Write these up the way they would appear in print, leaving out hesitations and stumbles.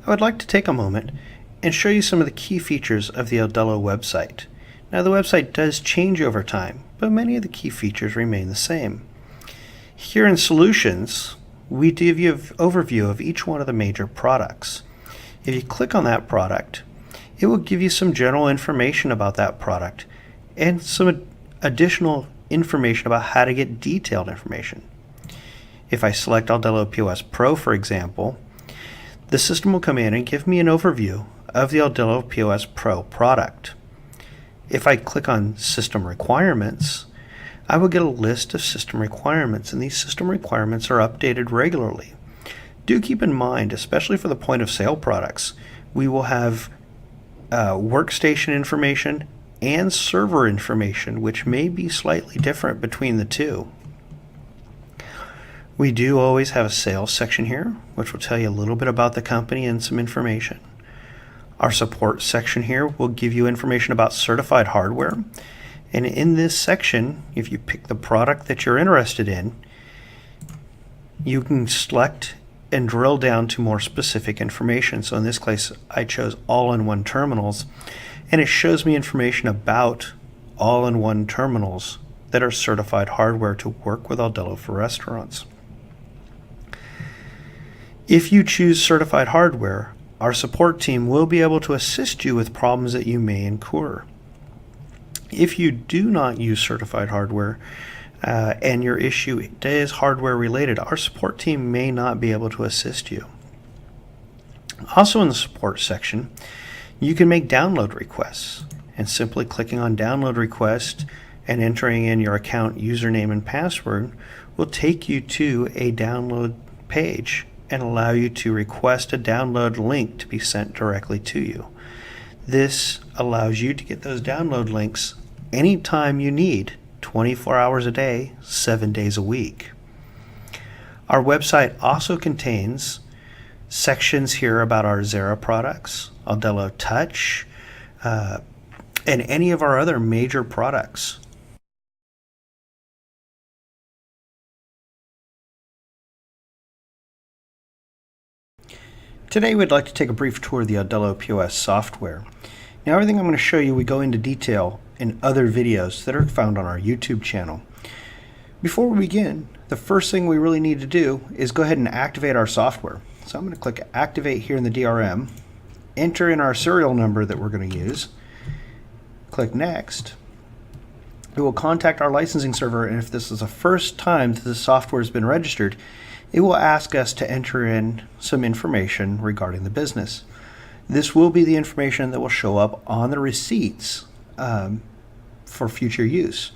I would like to take a moment and show you some of the key features of the Aldelo website. Now, the website does change over time, but many of the key features remain the same. Here in Solutions, we give you an overview of each one of the major products. If you click on that product, it will give you some general information about that product and some additional information about how to get detailed information. If I select Aldelo POS Pro, for example, the system will come in and give me an overview of the Aldelo POS Pro product. If I click on System Requirements, I will get a list of system requirements, and these system requirements are updated regularly. Do keep in mind, especially for the point of sale products, we will have workstation information and server information, which may be slightly different between the two. We do always have a sales section here, which will tell you a little bit about the company and some information. Our support section here will give you information about certified hardware. And in this section, if you pick the product that you're interested in, you can select and drill down to more specific information. So in this case, I chose all-in-one terminals, and it shows me information about all-in-one terminals that are certified hardware to work with Aldelo for restaurants. If you choose certified hardware, our support team will be able to assist you with problems that you may incur. If you do not use certified hardware and your issue is hardware related, our support team may not be able to assist you. Also in the support section, you can make download requests, and simply clicking on download request and entering in your account username and password will take you to a download page and allow you to request a download link to be sent directly to you. This allows you to get those download links anytime you need, 24 hours a day, 7 days a week. Our website also contains sections here about our Zera products, Aldelo Touch, and any of our other major products. Today we'd like to take a brief tour of the Aldelo POS software. Now, everything I'm going to show you, we go into detail in other videos that are found on our YouTube channel. Before we begin, the first thing we really need to do is go ahead and activate our software. So I'm going to click Activate here in the DRM, enter in our serial number that we're going to use, click Next. It will contact our licensing server, and if this is the first time that the software has been registered, it will ask us to enter in some information regarding the business. This will be the information that will show up on the receipts for future use.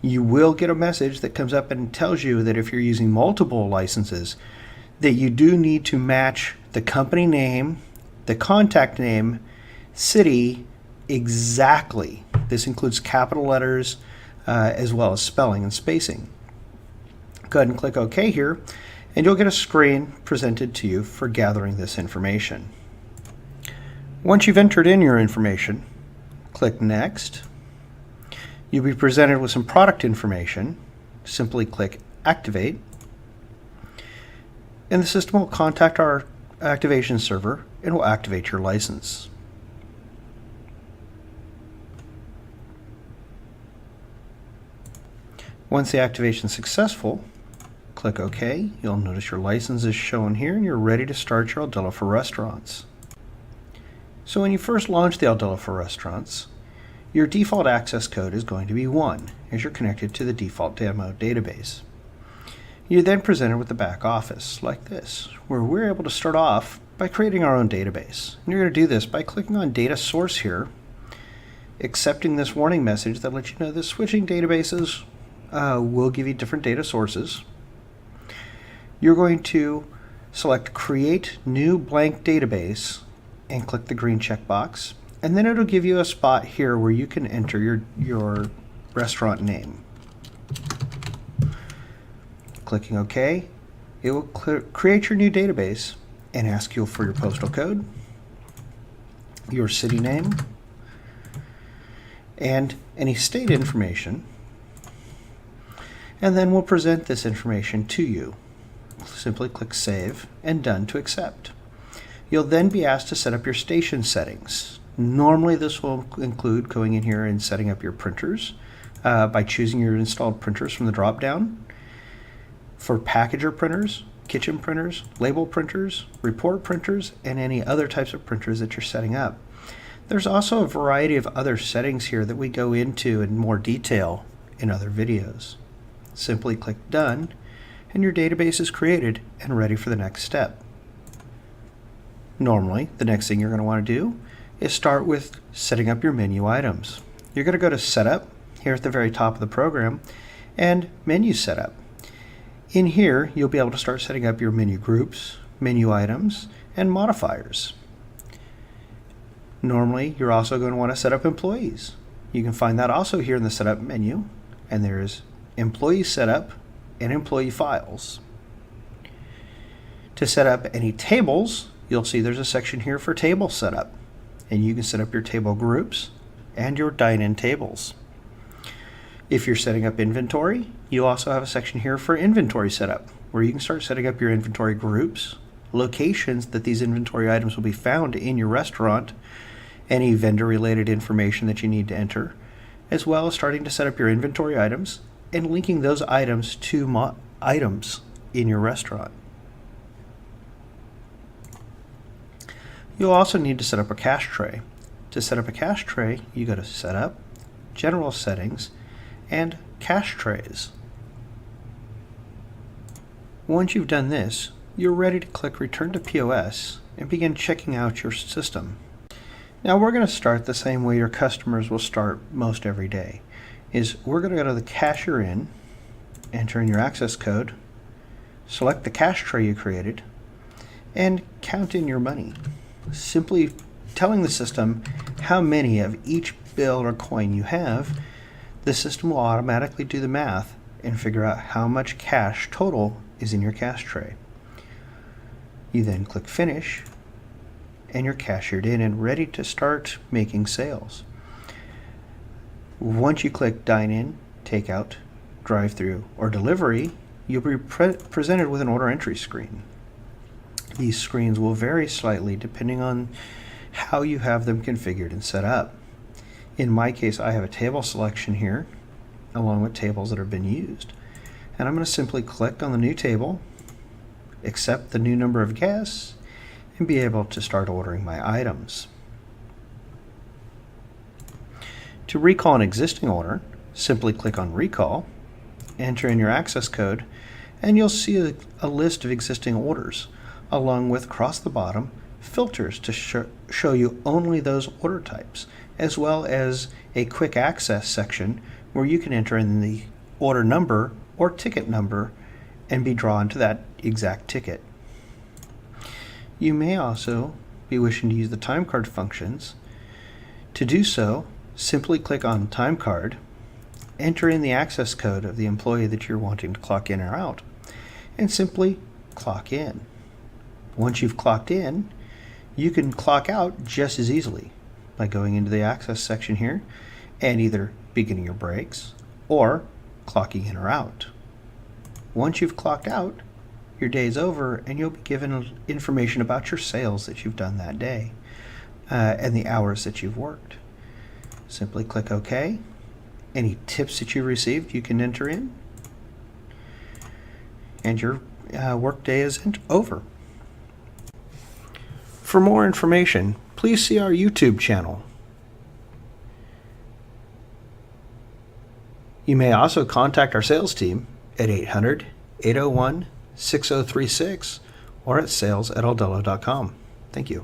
You will get a message that comes up and tells you that if you're using multiple licenses, that you do need to match the company name, the contact name, city exactly. This includes capital letters as well as spelling and spacing. Go ahead and click OK here, and you'll get a screen presented to you for gathering this information. Once you've entered in your information, click Next. You'll be presented with some product information. Simply click Activate, and the system will contact our activation server and will activate your license. Once the activation is successful, click OK. You'll notice your license is shown here, and you're ready to start your Aldelo for Restaurants. So when you first launch the Aldelo for Restaurants, your default access code is going to be 1, as you're connected to the default demo database. You're then presented with the back office, like this, where we're able to start off by creating our own database. And you're going to do this by clicking on Data Source here, accepting this warning message that lets you know that switching databases will give you different data sources. You're going to select Create New Blank Database and click the green checkbox, and then it'll give you a spot here where you can enter your restaurant name. Clicking OK, it will create your new database and ask you for your postal code, your city name, and any state information, and then we'll present this information to you. Simply click Save and Done to accept. You'll then be asked to set up your station settings. Normally this will include going in here and setting up your printers by choosing your installed printers from the drop-down. For packager printers, kitchen printers, label printers, report printers, and any other types of printers that you're setting up. There's also a variety of other settings here that we go into in more detail in other videos. Simply click Done, and your database is created and ready for the next step. Normally, the next thing you're going to want to do is start with setting up your menu items. You're going to go to Setup here at the very top of the program and Menu Setup. In here, you'll be able to start setting up your menu groups, menu items, and modifiers. Normally, you're also going to want to set up employees. You can find that also here in the Setup menu, and there's Employee Setup and Employee Files. To set up any tables, you'll see there's a section here for table setup, and you can set up your table groups and your dine-in tables. If you're setting up inventory, you also have a section here for inventory setup, where you can start setting up your inventory groups, locations that these inventory items will be found in your restaurant, any vendor-related information that you need to enter, as well as starting to set up your inventory items and linking those items to items in your restaurant. You'll also need to set up a cache tray. To set up a cache tray, you go to Setup, General Settings, and Cache Trays. Once you've done this, you're ready to click Return to POS and begin checking out your system. Now we're going to start the same way your customers will start most every day. We're going to go to the cache you're in, enter in your access code, select the cache tray you created, and count in your money. Simply telling the system how many of each bill or coin you have, the system will automatically do the math and figure out how much cash total is in your cache tray. You then click Finish, and you're cashiered in and ready to start making sales. Once you click Dine In, Takeout, Drive-Thru, or Delivery, you'll be presented with an order entry screen. These screens will vary slightly depending on how you have them configured and set up. In my case, I have a table selection here, along with tables that have been used. And I'm going to simply click on the new table, accept the new number of guests, and be able to start ordering my items. To recall an existing order, simply click on Recall, enter in your access code, and you'll see a list of existing orders, along with, across the bottom, filters to show you only those order types, as well as a quick access section where you can enter in the order number or ticket number and be drawn to that exact ticket. You may also be wishing to use the time card functions. To do so, simply click on Time Card, enter in the access code of the employee that you're wanting to clock in or out, and simply clock in. Once you've clocked in, you can clock out just as easily by going into the access section here and either beginning your breaks or clocking in or out. Once you've clocked out, your day's over and you'll be given information about your sales that you've done that day and the hours that you've worked. Simply click OK. Any tips that you received you can enter in, and your work day is over. For more information, please see our YouTube channel. You may also contact our sales team at 800-801-6036 or at sales@aldelo.com. Thank you.